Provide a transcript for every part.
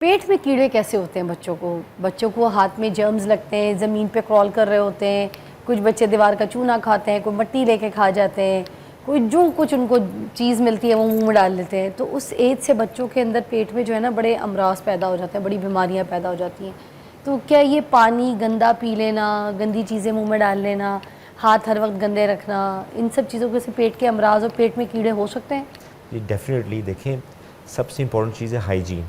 पेट में कीड़े कैसे होते हैं बच्चों को हाथ में जर्म्स लगते हैं, ज़मीन पे क्रॉल कर रहे होते हैं, कुछ बच्चे दीवार का चूना खाते हैं, कोई मट्टी लेके खा जाते हैं, कोई जो कुछ उनको चीज़ मिलती है वो मुंह में डाल लेते हैं। तो उस एज से बच्चों के अंदर पेट में जो है ना बड़े अमराज पैदा हो जाते हैं, बड़ी बीमारियाँ पैदा हो जाती हैं। तो क्या ये पानी गंदा पी लेना, गंदी चीज़ें मुँह में डाल लेना, हाथ हर वक्त गंदे रखना, इन सब चीज़ों से पेट के अमराज और पेट में कीड़े हो सकते हैं? ये डेफिनेटली देखें, सबसे इम्पोर्टेंट चीज़ है हाइजीन।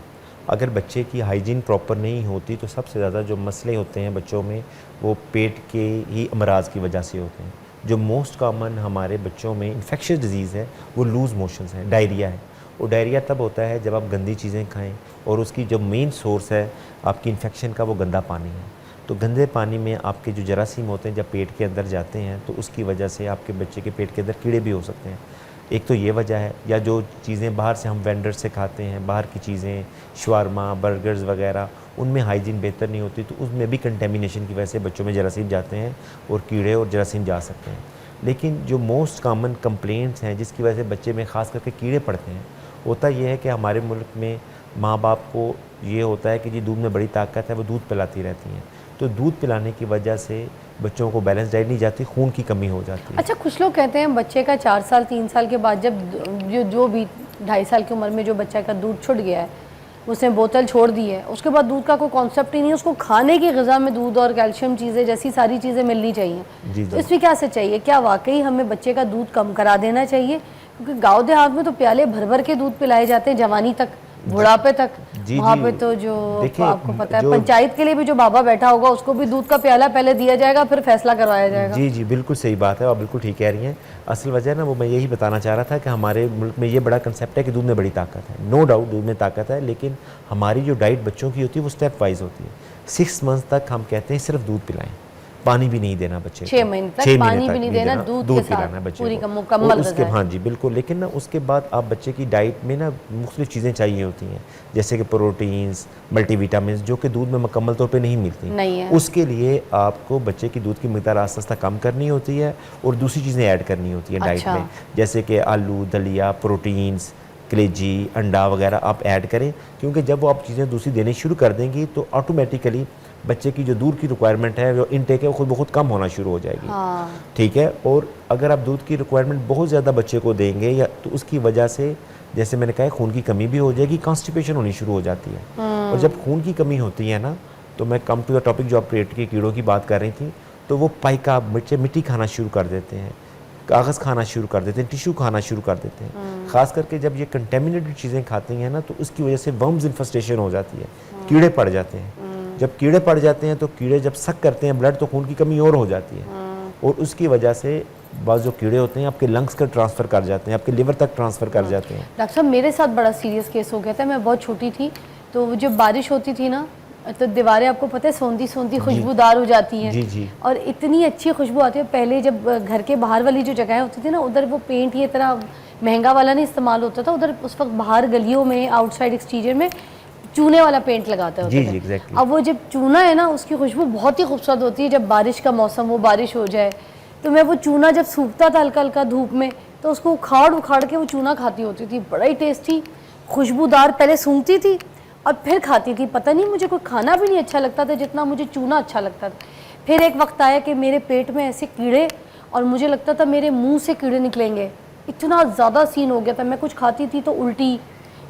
अगर बच्चे की हाइजीन प्रॉपर नहीं होती तो सबसे ज़्यादा जो मसले होते हैं बच्चों में वो पेट के ही अमराज की वजह से होते हैं। जो मोस्ट कॉमन हमारे बच्चों में इन्फेक्शियस डिजीज़ है वो लूज़ मोशंस है, डायरिया है। और डायरिया तब होता है जब आप गंदी चीज़ें खाएं और उसकी जो मेन सोर्स है आपकी इन्फेक्शन का वो गंदा पानी है। तो गंदे पानी में आपके जो जरासीम होते हैं जब पेट के अंदर जाते हैं तो उसकी वजह से आपके बच्चे के पेट के अंदर कीड़े भी हो सकते हैं। एक तो ये वजह है, या जो चीज़ें बाहर से हम वेंडर से खाते हैं, बाहर की चीज़ें शवारमा बर्गर्स वगैरह, उनमें हाइजीन बेहतर नहीं होती तो उसमें भी कंटेमिनेशन की वजह से बच्चों में जरासीम जाते हैं और कीड़े और जरासीम जा सकते हैं। लेकिन जो मोस्ट कॉमन कंप्लेंट्स हैं जिसकी वजह से बच्चे में ख़ास करके कीड़े पड़ते हैं, होता ये है कि हमारे मुल्क में माँ बाप को ये होता है कि जी दूध में बड़ी ताकत है, वो दूध पिलाती रहती हैं। तो दूध पिलाने की वजह से बच्चों को बैलेंस डाइट नहीं जाती, खून की कमी हो जाती है। अच्छा, कुछ लोग कहते हैं बच्चे का 4 साल 3 साल के बाद जब जो भी 2.5 साल की उम्र में जो बच्चा का दूध छूट गया है, उसने बोतल छोड़ दी है, उसके बाद दूध का कोई कॉन्सेप्ट ही नहीं है, उसको खाने की ग़िज़ा में दूध और कैल्शियम चीज़ें जैसी सारी चीज़ें मिलनी चाहिए। जी तो इसमें क्या सच्चाई है? क्या वाकई हमें बच्चे का दूध कम करा देना चाहिए? क्योंकि गाँव देहात में तो प्याले भर भर के दूध पिलाए जाते हैं, जवानी तक, बुढ़ापे तक। वहाँ पे तो जो आपको पता है पंचायत के लिए भी जो बाबा बैठा होगा उसको भी दूध का प्याला पहले दिया जाएगा, फिर फैसला करवाया जाएगा। जी जी, बिल्कुल सही बात है, आप बिल्कुल ठीक कह रही हैं। असल वजह ना वो मैं यही बताना चाह रहा था कि हमारे मुल्क में ये बड़ा कंसेप्ट है कि दूध में बड़ी ताकत है। नो डाउट दूध में ताकत है, लेकिन हमारी जो डाइट बच्चों की होती है वो स्टेप वाइज होती है। 6 मंथ तक हम कहते हैं सिर्फ दूध पिलाएं, पानी भी नहीं देना बच्चे को। 6 महीने तक पानी भी नहीं देना, दूध पिलाना है बच्चे पूरी को मुकम्मल उसके। हाँ जी बिल्कुल। लेकिन ना उसके बाद आप बच्चे की डाइट में ना मुख्तलिफ चीज़ें चाहिए होती हैं, जैसे कि प्रोटीन्स, मल्टीविटामिन, जो कि दूध में मुकम्मल तौर पे नहीं मिलती नहीं है। उसके लिए आपको बच्चे की दूध की मिकदार आस्ता आस्ता कम करनी होती है और दूसरी चीज़ें ऐड करनी होती है डाइट में, जैसे कि आलू, दलिया, प्रोटीन्स, कलेजी, अंडा वगैरह आप ऐड करें। क्योंकि जब वो आप चीज़ें दूसरी देनी शुरू कर देंगी तो ऑटोमेटिकली बच्चे की जो दूध की रिक्वायरमेंट है, जो इनटेक है, वो खुद बहुत कम होना शुरू हो जाएगी। ठीक है। और अगर आप दूध की रिक्वायरमेंट बहुत ज़्यादा बच्चे को देंगे या तो उसकी वजह से, जैसे मैंने कहा, खून की कमी भी हो जाएगी, कॉन्स्टिपेशन होनी शुरू हो जाती है। और जब खून की कमी होती है ना, तो मैं कम टू द टॉपिक जो आप पेट के कीड़ों की बात कर रही थी, तो वो पाइका, बच्चे मिट्टी खाना शुरू कर देते हैं, कागज़ खाना शुरू कर देते हैं, टिश्यू खाना शुरू कर देते हैं। ख़ास करके जब ये कंटेमिनेटेड चीज़ें खाती हैं ना, तो उसकी वजह से वर्म्स इन्फेस्टेशन हो जाती है, कीड़े पड़ जाते हैं। जब कीड़े पड़ जाते हैं तो कीड़े जब सक करते हैं ब्लड, तो खून की कमी और हो जाती है और उसकी वजह से बाज़ जो कीड़े होते हैं आपके लंग्स का ट्रांसफ़र कर जाते हैं, आपके लिवर तक ट्रांसफ़र कर जाते हैं। डॉक्टर साहब, मेरे साथ बड़ा सीरियस केस हो गया था। मैं बहुत छोटी थी, तो जब बारिश होती थी ना, तो दीवारें आपको पता है सौंधी सौंधी खुशबूदार हो जाती हैं। जी जी। और इतनी अच्छी खुशबू आती है। पहले जब घर के बाहर वाली जो जगहें होती थी ना, उधर वो पेंट ये तरह महंगा वाला नहीं इस्तेमाल होता था, उधर उस वक्त बाहर गलियों में, आउटसाइड एक्सटीरियर में चूने वाला पेंट लगाते होते थे। exactly। अब वो जब चूना है ना, उसकी खुशबू बहुत ही खूबसूरत होती है। जब बारिश का मौसम हो, बारिश हो जाए, तो मैं वो चूना जब सूखता था हल्का हल्का धूप में, तो उसको उखाड़ उखाड़ के वो चूना खाती होती थी। बड़ा ही टेस्टी, खुशबूदार। पहले सूंघती थी और फिर खाती थी। पता नहीं मुझे कोई खाना भी नहीं अच्छा लगता था जितना मुझे चूना अच्छा लगता था। फिर एक वक्त आया कि मेरे पेट में ऐसे कीड़े, और मुझे लगता था मेरे मुँह से कीड़े निकलेंगे, इतना ज़्यादा सीन हो गया था। मैं कुछ खाती थी तो उल्टी,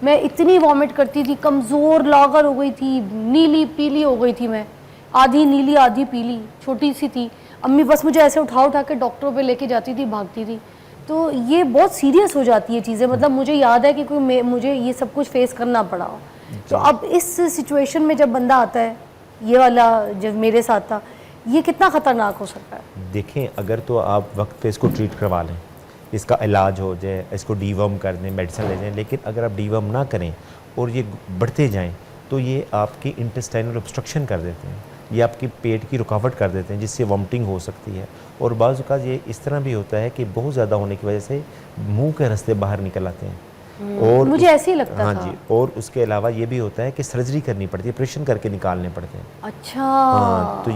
मैं इतनी वॉमिट करती थी, कमज़ोर लागर हो गई थी, नीली पीली हो गई थी मैं, आधी नीली आधी पीली, छोटी सी थी। अम्मी बस मुझे ऐसे उठा उठा के डॉक्टरों पे लेके जाती थी, भागती थी। तो ये बहुत सीरियस हो जाती है चीज़ें। मतलब मुझे याद है कि मुझे ये सब कुछ फेस करना पड़ा हो। तो अब इस सिचुएशन में जब बंदा आता है, ये वाला जब मेरे साथ था, ये कितना ख़तरनाक हो सकता है? देखें, अगर तो आप वक्त पे इसको ट्रीट करवा लें, इसका इलाज हो जाए, इसको डीवर्म कर दें, मेडिसिन ले जाएं, लेकिन अगर आप डीवर्म ना करें और ये बढ़ते जाएं तो ये आपकी इंटेस्टाइनल ऑब्स्ट्रक्शन कर देते हैं, ये आपकी पेट की रुकावट कर देते हैं, जिससे वॉमिटिंग हो सकती है। और बाज़ औक़ात ये इस तरह भी होता है कि बहुत ज़्यादा होने की वजह से मुंह के रास्ते बाहर निकल आते हैं। और मुझे ऐसे ही लगता था। हाँ जी। और उसके अलावा ये भी होता है कि सर्जरी करनी पड़ती है, ऑपरेशन करके निकालने पड़ते हैं। अच्छा। हाँ, तो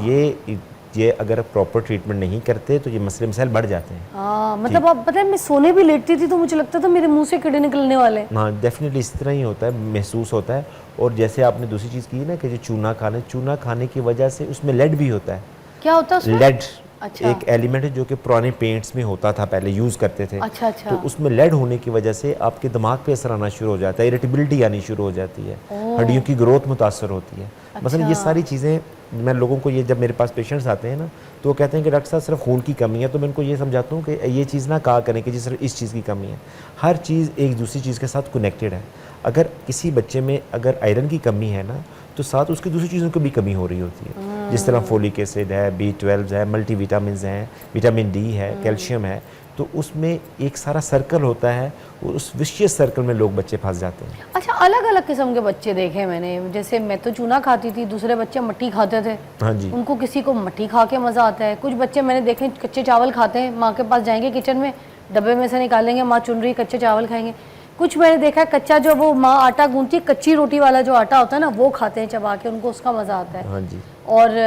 ये अगर प्रॉपर ट्रीटमेंट नहीं करते तो ये मसले मसाइल बढ़ जाते हैं। हाँ, मतलब अब पता है, मैं सोने भी लेटती थी तो मुझे लगता था मेरे मुंह से कीड़े निकलने वाले हैं। हाँ, डेफिनेटली इस तरह ही होता है, महसूस होता है। और जैसे आपने दूसरी चीज़ की ना कि जो चूना खाने की वजह से उसमें लेड भी होता है। क्या होता है उसमें? लेड अच्छा। एक एलिमेंट है जो कि पुराने पेंट्स में होता था, पहले यूज़ करते थे। अच्छा अच्छा। तो उसमें लेड होने की वजह से आपके दिमाग पे असर आना शुरू हो जाता है, इरिटेबिलिटी आनी शुरू हो जाती है, हड्डियों की ग्रोथ मुतासर होती है। मतलब ये सारी चीज़ें मैं लोगों को, ये जब मेरे पास पेशेंट्स आते हैं ना तो वो कहते हैं कि डॉक्टर साहब सिर्फ खून की कमी है, तो मैं उनको ये समझाता हूँ कि ये चीज़ ना कहा करें कि जी सिर्फ इस चीज़ की कमी है। हर चीज़ एक दूसरी चीज़ के साथ कनेक्टेड है। अगर किसी बच्चे में अगर आयरन की कमी है ना तो साथ उसकी दूसरी चीज़ों की भी कमी हो रही होती है। जिस तरह फोलिक एसिड है, B12 है, मल्टीविटामिन हैं, विटामिन डी है, कैल्शियम है, तो उसमें एक सारा सर्कल होता है, उस विशियस सर्कल में लोग बच्चे फंस जाते हैं। अच्छा, अलग अलग किस्म के बच्चे देखे मैंने, जैसे मैं तो चूना खाती थी, दूसरे बच्चे मट्टी खाते थे। हाँ जी। उनको किसी को मट्टी खा के मज़ा आता है। कुछ बच्चे मैंने देखे कच्चे चावल खाते हैं, माँ के पास जाएंगे किचन में, डब्बे में से निकालेंगे, माँ चुन रही कच्चे चावल खाएंगे। कुछ मैंने देखा है कच्चा, जो वो माँ आटा गूंथती है, कच्ची रोटी वाला जो आटा होता है ना, वो खाते हैं चबा के, उनको उसका मज़ा आता है। हाँ जी। और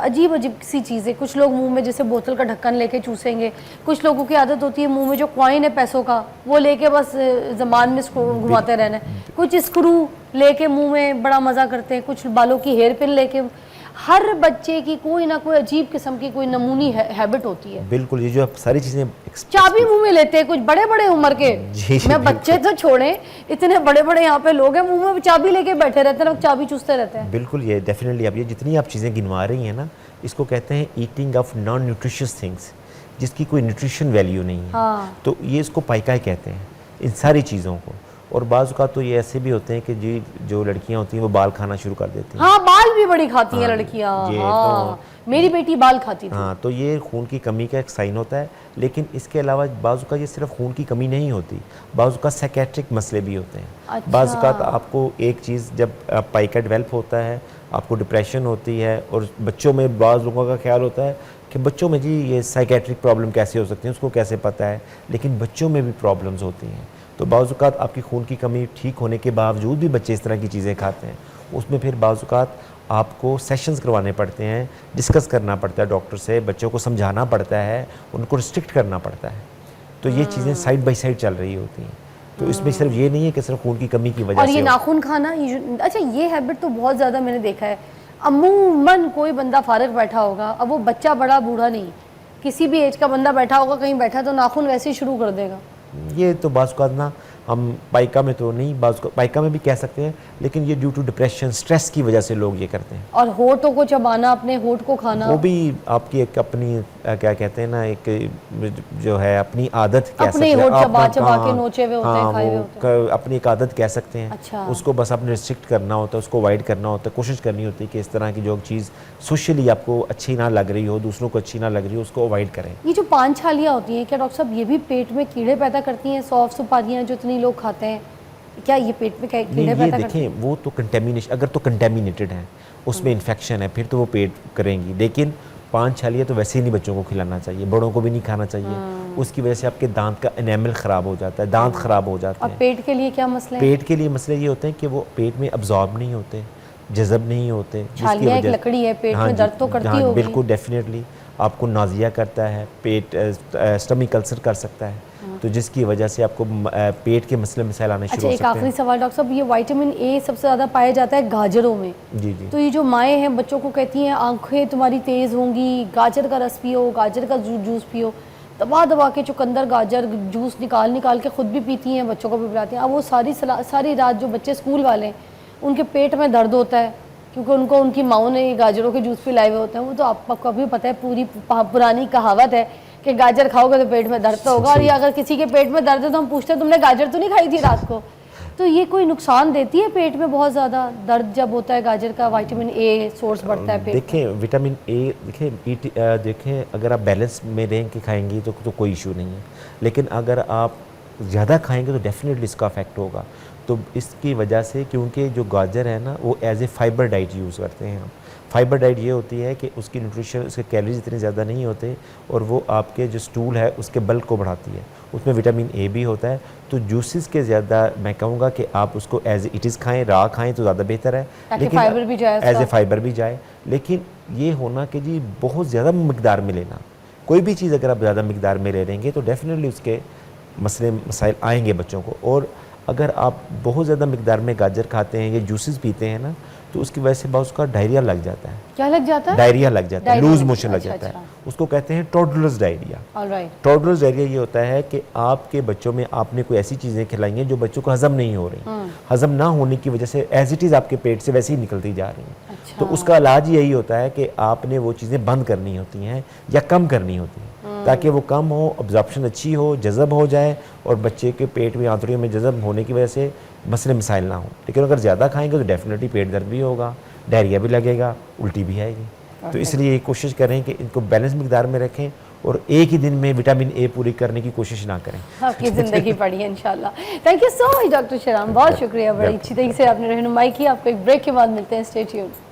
अजीब अजीब सी चीज़ें, कुछ लोग मुंह में जैसे बोतल का ढक्कन लेके चूसेंगे। कुछ लोगों की आदत होती है मुंह में जो कॉइन है पैसों का, वो लेके बस ज़बान में घुमाते रहना है। कुछ स्क्रू लेके मुंह में बड़ा मज़ा करते हैं, कुछ बालों की हेयर पिन लेके। हर बच्चे की कोई ना कोई अजीब किस्म की कोई नमूनी हैबिट होती है। बिल्कुल, ये जो आप सारी चीज़ें चाबी मुंह में लेते हैं कुछ बड़े बड़े उम्र के। जी, मैं बच्चे तो छोड़े, इतने बड़े बड़े यहाँ पे लोग हैं मुंह में चाबी लेके बैठे रहते हैं, लोग चाबी चूसते रहते हैं। बिल्कुल, ये डेफिनेटली आप ये जितनी आप चीज़ें गिनवा रही हैं ना, इसको कहते हैं eating of non nutritious things, जिसकी कोई न्यूट्रिशन वैल्यू नहीं है। हाँ। तो ये इसको पाइका कहते हैं इन सारी चीज़ों को। और बाज़ का तो ये ऐसे भी होते हैं कि जी जो लड़कियां होती हैं वो बाल खाना शुरू कर देती हैं। हाँ, बाल भी बड़ी खाती हैं लड़कियाँ। ये हाँ, मेरी बेटी बाल खाती थी। हाँ, तो ये खून की कमी का एक साइन होता है। लेकिन इसके अलावा बाज़ का ये सिर्फ खून की कमी नहीं होती, बाज़ का साइकेट्रिक मसले भी होते हैं। अच्छा। बाज़ का आपको एक चीज़, जब पाइका डेवलप होता है, आपको डिप्रेशन होती है, और बच्चों में बाज़ लोगों का ख्याल होता है कि बच्चों में जी ये साइकेट्रिक प्रॉब्लम कैसे हो सकती है, उसको कैसे पता है, लेकिन बच्चों में भी प्रॉब्लम्स होती हैं। तो बाज़ आपकी खून की कमी ठीक होने के बावजूद भी बच्चे इस तरह की चीज़ें खाते हैं। उसमें फिर बाज़ आपको सेशंस करवाने पड़ते हैं, डिस्कस करना पड़ता है डॉक्टर से, बच्चों को समझाना पड़ता है, उनको रिस्ट्रिक्ट करना पड़ता है। तो ये चीज़ें साइड बाय साइड चल रही होती हैं। तो इसमें सिर्फ ये नहीं है कि सिर्फ खून की कमी की वजह और से। ये नाखून खाना, अच्छा ये हैबिट तो बहुत ज़्यादा मैंने देखा है। अमूमन कोई बंदा फारिग बैठा होगा, अब वो बच्चा बड़ा बूढ़ा नहीं, किसी भी एज का बंदा बैठा होगा कहीं बैठा, तो नाखून वैसे ही शुरू कर देगा। ये तो बाज़ ना हम पाइका में तो नहीं, पाइका में भी कह सकते हैं, लेकिन ये ड्यू टू डिप्रेशन, स्ट्रेस की वजह से लोग ये करते हैं। और होठों को चबाना, अपने होठ को खाना, वो भी आपकी एक अपनी क्या कहते हैं ना, एक जो है अपनी आदत कह सकते हैं। अपने होठ चबा चबा के नोचे हुए होते हैं, खाए हुए होते हैं। अपनी एक आदत कह सकते हैं। अच्छा। उसको बस आपने रिस्ट्रिक्ट करना होता है, उसको अवॉइड करना होता है, कोशिश करनी होती है कि इस तरह की जो चीज़ सोशली आपको अच्छी ना लग रही हो, दूसरों को अच्छी ना लग रही हो, उसको अवॉइड करें। ये जो पान छालियाँ होती हैं, क्या डॉक्टर साहब ये भी पेट में कीड़े पैदा करती हैं? सौंफ सुपारियाँ जो इतनी लोग खाते हैं, क्या ये पेट में कीड़े पैदा करती हैं? देखें, वो तो कंटेमिनेशन, अगर तो कंटेमिनेटेड है, उसमें इन्फेक्शन है, फिर तो वो पेट करेंगी। लेकिन पान छालियाँ तो वैसे ही नहीं बच्चों को खिलाना चाहिए, बड़ों को भी नहीं खाना चाहिए। उसकी वजह से आपके दांत का एनेमल ख़राब हो जाता है, दांत ख़राब हो जाते और हैं। पेट के लिए क्या मसले हैं? पेट के लिए मसले ये होते हैं कि वो पेट में अब्जॉर्ब नहीं होते, जज़ब नहीं होते। छालियाँ एक लकड़ी है, पेट में दर्द तो करती होगी। बिल्कुल, डेफिनेटली आपको नाजिया करता है, पेट स्टमक अल्सर कर सकता है, तो जिसकी वजह से आपको पेट के मसले मसाइल आने शुरू अच्छा, हो एक सकते हैं। आखिरी सवाल डॉक्टर साहब, ये विटामिन ए सबसे ज़्यादा पाया जाता है गाजरों में। जी जी। तो ये जो माएँ हैं बच्चों को कहती हैं आंखें तुम्हारी तेज़ होंगी, गाजर का रस पियो, गाजर का जूस पियो, दबा दबा के चुकंदर गाजर जूस निकाल के खुद भी पीती हैं, बच्चों को भी पिलाती हैं। अब वो सारी रात जो बच्चे स्कूल वाले हैं उनके पेट में दर्द होता है, क्योंकि उनको उनकी माओ ने गाजरों के जूस पिलाए हुए होते हैं। वो तो आपको अभी पता है, पूरी पुरानी कहावत है कि गाजर खाओगे तो पेट में दर्द तो होगा। और ये अगर किसी के पेट में दर्द है तो हम पूछते हैं तुमने गाजर तो नहीं खाई थी रात को? तो ये कोई नुकसान देती है पेट में? बहुत ज़्यादा दर्द जब होता है गाजर का, विटामिन ए सोर्स बढ़ता है पेट। देखें, विटामिन ए देखें अगर आप बैलेंस में रहें के खाएंगी तो कोई इशू नहीं है, लेकिन अगर आप ज़्यादा खाएंगे तो डेफिनेटली इसका अफेक्ट होगा। तो इसकी वजह से, क्योंकि जो गाजर है ना वो as a fibre diet use करते हैं हम। फाइबर डाइट ये होती है कि उसकी न्यूट्रिशन, उसके कैलोरीज इतने ज़्यादा नहीं होते, और वो आपके जो स्टूल है उसके बल्क को बढ़ाती है। उसमें विटामिन ए भी होता है। तो जूसेस के ज़्यादा मैं कहूँगा कि आप उसको एज इट इज़ खाएँ, रा खाएँ तो ज़्यादा बेहतर है, लेकिन फाइबर भी जाए, एज ए फाइबर भी जाए। लेकिन ये होना कि जी बहुत ज़्यादा मकदार में लेना, कोई भी चीज़ अगर आप ज़्यादा मकदार में ले लेंगे तो डेफिनेटली उसके मसले मसाइल आएंगे बच्चों को। और अगर आप बहुत ज़्यादा मिकदार में गाजर खाते हैं या जूसेस पीते हैं ना, तो उसकी वजह से बहुत उसका डायरिया लग जाता है। क्या लग जाता है? डायरिया लग जाता है, डायरिया लूज लग मोशन लग जाता है, जाता है। अच्छा। उसको कहते हैं toddlers diarrhoea. Alright. Toddlers diarrhoea ये होता है कि आपके बच्चों में आपने कोई ऐसी चीज़ें खिलाई हैं जो बच्चों को हजम नहीं हो रही, हजम ना होने की वजह से एज इट इज़ आपके पेट से वैसे ही निकलती जा रही हैं। अच्छा। तो उसका इलाज यही होता है कि आपने वो चीज़ें बंद करनी होती हैं या कम करनी होती हैं, ताकि वो कम हो, अब्जॉर्प्शन अच्छी हो, जज़ब हो जाए और बच्चे के पेट में, आंतड़ियों में जज़ब होने की वजह से मसले मसाइल ना हो। लेकिन अगर ज़्यादा खाएंगे तो डेफिनेटली पेट दर्द भी होगा, डायरिया भी लगेगा, उल्टी भी आएगी। तो इसलिए कोशिश करें कि इनको बैलेंस मिकदार में रखें और एक ही दिन में विटामिन ए पूरी करने की कोशिश ना करें। आपकी ज़िंदगी बढ़ी इंशाल्लाह। Thank you so much doctor Shahram, बहुत शुक्रिया, बड़ी अच्छी तरीके से आपने रहनुमाई की। आपको एक ब्रेक के बाद मिलते हैं, स्टे ट्यून्ड।